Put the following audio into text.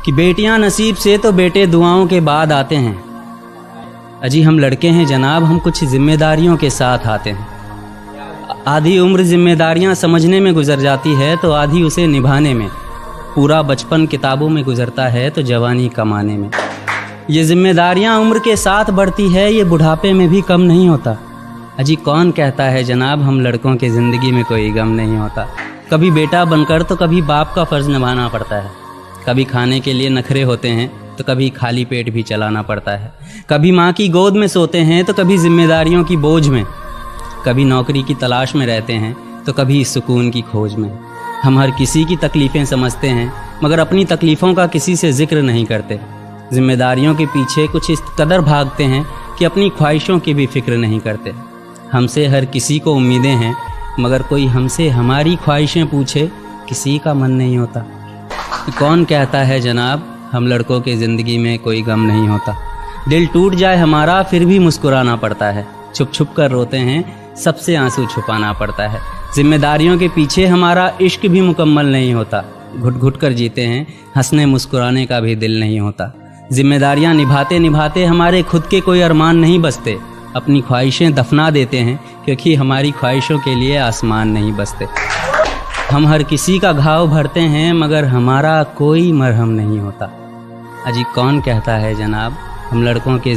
کہ بیٹیاں نصیب سے تو بیٹے دعاؤں کے بعد آتے ہیں۔ اجی ہم لڑکے ہیں جناب، ہم کچھ ذمہ داریوں کے ساتھ آتے ہیں۔ آدھی عمر ذمہ داریاں سمجھنے میں گزر جاتی ہے تو آدھی اسے نبھانے میں۔ پورا بچپن کتابوں میں گزرتا ہے تو جوانی کمانے میں۔ یہ ذمہ داریاں عمر کے ساتھ بڑھتی ہے، یہ بڑھاپے میں بھی کم نہیں ہوتا۔ اجی کون کہتا ہے جناب ہم لڑکوں کے زندگی میں کوئی غم نہیں ہوتا؟ کبھی بیٹا بن کر تو کبھی باپ کا فرض نبھانا پڑتا ہے، کبھی کھانے کے لیے نخرے ہوتے ہیں تو کبھی خالی پیٹ بھی چلانا پڑتا ہے، کبھی ماں کی گود میں سوتے ہیں تو کبھی ذمہ داریوں کی بوجھ میں، کبھی نوکری کی تلاش میں رہتے ہیں تو کبھی سکون کی کھوج میں۔ ہم ہر کسی کی تکلیفیں سمجھتے ہیں مگر اپنی تکلیفوں کا کسی سے ذکر نہیں کرتے۔ ذمہ داریوں کے پیچھے کچھ اس قدر بھاگتے ہیں کہ اپنی خواہشوں کی بھی فکر نہیں کرتے۔ ہم سے ہر کسی کو امیدیں ہیں مگر کوئی ہم سے ہماری خواہشیں پوچھے کسی کا من نہیں ہوتا۔ کون کہتا ہے جناب ہم لڑکوں کے زندگی میں کوئی غم نہیں ہوتا؟ دل ٹوٹ جائے ہمارا پھر بھی مسکرانا پڑتا ہے، چھپ چھپ کر روتے ہیں سب سے آنسو چھپانا پڑتا ہے۔ ذمہ داریوں کے پیچھے ہمارا عشق بھی مکمل نہیں ہوتا، گھٹ گھٹ کر جیتے ہیں، ہنسنے مسکرانے کا بھی دل نہیں ہوتا۔ ذمہ داریاں نبھاتے نبھاتے ہمارے خود کے کوئی ارمان نہیں بستے، اپنی خواہشیں دفنا دیتے ہیں کیونکہ ہماری خواہشوں کے لیے آسمان نہیں بستے۔ ہم ہر کسی کا گھاؤ بھرتے ہیں مگر ہمارا کوئی مرہم نہیں ہوتا۔ اجی کون کہتا ہے جناب ہم لڑکوں کے